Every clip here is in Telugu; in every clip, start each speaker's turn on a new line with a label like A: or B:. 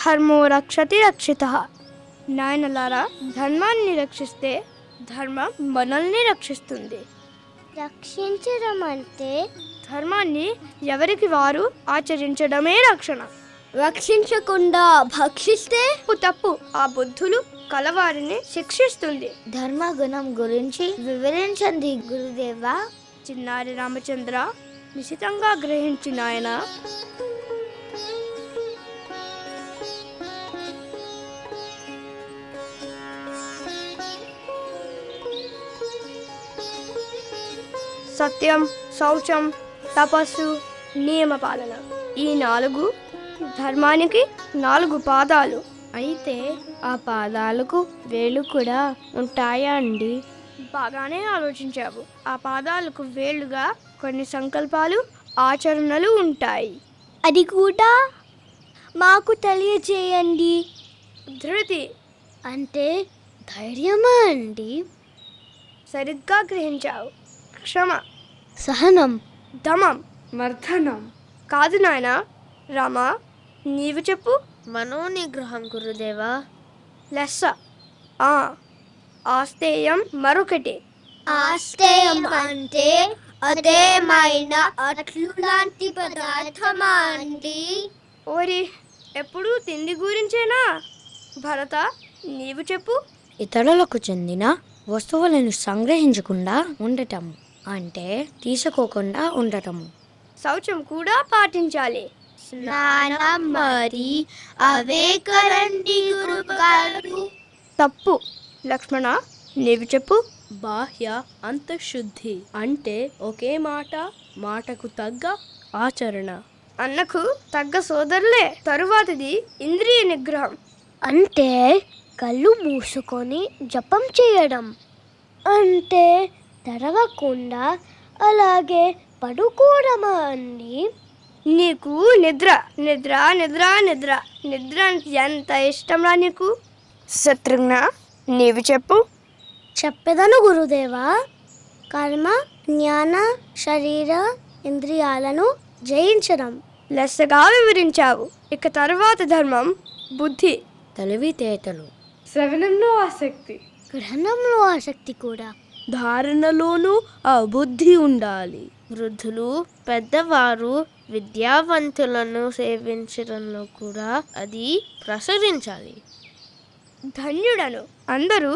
A: ధర్మో రక్షతి రక్షితః. నాయనలారా, ధర్మాన్ని రక్షిస్తే ధర్మం మనల్ని రక్షిస్తుంది.
B: రక్షించడం అంటే
A: ధర్మాన్ని ఎవరికి వారు ఆచరించడమే రక్షణ.
B: రక్షించకుండా భక్షిస్తే
A: తప్పు ఆ బుద్ధులు కలవారిని శిక్షిస్తుంది.
B: ధర్మగుణం గురించి వివరించండి గురుదేవా.
A: చిన్నారి రామచంద్ర నిశితంగా గ్రహించిన ఆయన సత్యం, శౌచం, తపస్సు, నియమపాలన, ఈ 4 ధర్మానికి 4 పాదాలు.
B: అయితే ఆ పాదాలకు వేలు కూడా ఉంటాయా అండి?
A: బాగానే ఆలోచించావు. ఆ పాదాలకు వేళ్లుగా కొన్ని సంకల్పాలు, ఆచరణలు ఉంటాయి.
B: అది కూడా మాకు తెలియజేయండి.
A: ధృతి
B: అంటే ధైర్యమా అండి?
A: సరిగ్గా గ్రహించావు. క్షమ,
B: సహనం,
A: దమం, మర్దనం కాదు నాయనా. రామా, నీవు చెప్పు.
B: మనోనిగ్రహం గురుదేవా.
A: లెస్స. ఆస్తేయం మరొకటి.
B: ఆస్తేయం అంటే అదేమైన అట్లు లాంటి పదార్థమా అండి?
A: ఓరి, ఎప్పుడు తిండి గురించేనా? భరత, నీవు చెప్పు.
C: ఇతరులకు చెందిన వస్తువులను సంగ్రహించకుండా ఉండటం అంటే తీసుకోకుండా ఉండటము.
A: శౌచం కూడా పాటించాలి.
B: స్నానం మరి అవే కరండి గురుగారు.
A: తప్పు. లక్ష్మణ, నీవు చెప్పు.
D: బాహ్య అంతఃశుద్ధి అంటే ఒకే మాట, మాటకు తగ్గ ఆచరణ.
A: అన్నకు తగ్గ సోదరులే. తరువాతిది ఇంద్రియ నిగ్రహం.
B: అంటే కళ్ళు మూసుకొని జపం చేయడం. అంటే తెరవకుండా అలాగే పడుకోవడమా అండి?
A: నీకు నిద్ర నిద్ర నిద్ర నిద్ర నిద్ర అంటే ఎంత ఇష్టంరా నీకు? శత్రుఘ్న, నీవు చెప్పు.
B: చెప్పేదను గురుదేవా. కర్మ, జ్ఞాన, శరీర, ఇంద్రియాలను జయించడం.
A: లెస్సగా వివరించావు. ఇక తరువాత ధర్మం, బుద్ధి,
C: తెలివితేటలు,
A: శ్రవణంలో ఆసక్తి,
B: గ్రహణంలో ఆసక్తి కూడా.
D: ధారణలోనూ ఆ బుద్ధి ఉండాలి.
C: వృద్ధులు, పెద్దవారు, విద్యావంతులను సేవించడంలో కూడా అది ప్రసరించాలి.
A: ధన్యుడను. అందరూ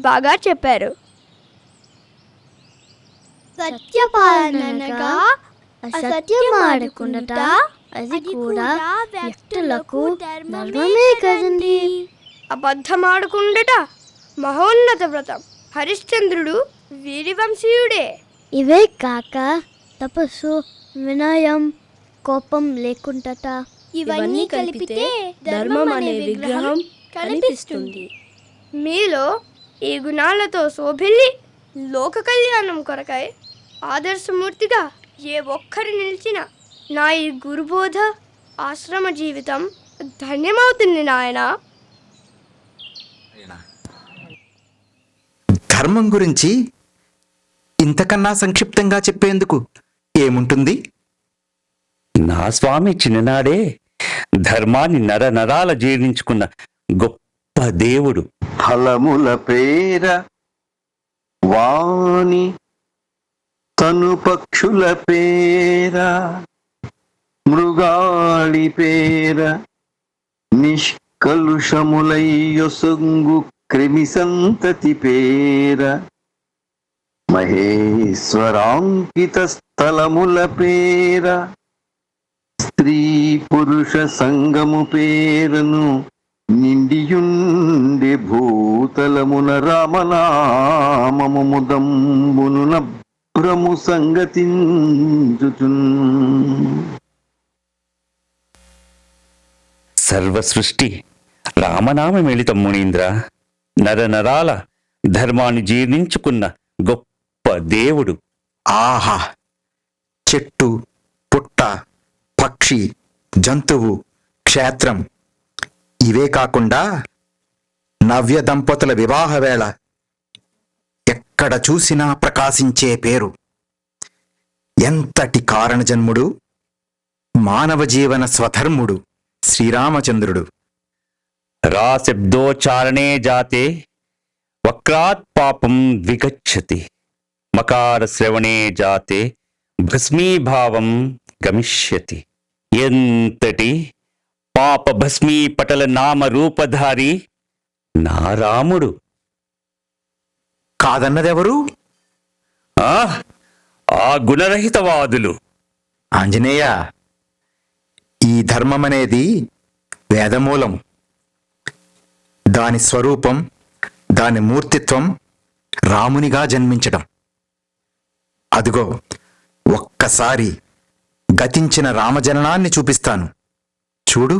A: బాగా చెప్పారు.
B: సత్యపాలనగా అసత్యమాడకుండాట అది కూడా వ్యక్తులకు ధర్మమే కదండి.
A: అబద్ధమాడుకుండట మహోన్నత వ్రతం. హరిశ్చంద్రుడు వీరివంశీయుడే.
B: ఇవే కాక తపస్సు, వినయం, కోపం లేకుండాట
D: ఇవన్నీ కలిపితే ధర్మం అనే విగ్రహం కనిపిస్తుంది.
A: మీలో ఈ గుణాలతో శోభిల్లి లోక కళ్యాణం కొరకై ఆదర్శమూర్తిగా ఏ ఒక్కరు నిలిచినా నా ఈ గురుబోధ ఆశ్రమ జీవితం ధన్యమవుతుంది నాయనా.
E: ధర్మం గురించి ఇంతకన్నా సంక్షిప్తంగా చెప్పేందుకు ఏముంటుంది?
F: నా స్వామి చిన్ననాడే ధర్మాన్ని నరాల జీర్ణించుకున్న గొప్ప దేవుడు.
G: ఫలముల పేర వాణి తను పక్షుల పేర మృగాళి పేర నిష్కలుషములయ్యొసంగు క్రిమి సంతతి పేర మహేశ్వరాంకిత స్థలముల పేర స్త్రీ పురుష సంగము పేరను నిండియుండే భూతలమున రామనామము ముదంబును నభ్రము సంగతించుచున్.
F: సర్వ సృష్టి రామనామ మిళితం మునీంద్ర. నరాల ధర్మాన్ని జీర్ణించుకున్న గొప్ప దేవుడు.
E: ఆహా! చెట్టు, పుట్ట, పక్షి, జంతువు, క్షేత్రం ఇవే కాకుండా నవ్య దంపతుల వివాహ వేళ ఎక్కడ చూసినా ప్రకాశించే పేరు. ఎంతటి కారణజన్ముడు, మానవ జీవన స్వధర్ముడు శ్రీరామచంద్రుడు.
F: రాశబ్దోచ్చారణే జాతే వక్రాత్ పాపం విగచ్చతి. మకార శ్రవణే జాతే భస్మీభావం గమిష్యతి. ఎంతటి పాప భస్మీ పటల నామ రూపధారి నా రాముడు.
E: కాదన్నదెవరు?
F: ఆ గుణరహితవాదులు.
E: ఆంజనేయ, ఈ ధర్మమనేది వేదమూలం. దాని స్వరూపం, దాని మూర్తిత్వం రామునిగా జన్మించడం. అదుగో ఒక్కసారి గతించిన రామజననాన్ని చూపిస్తాను, చూడు.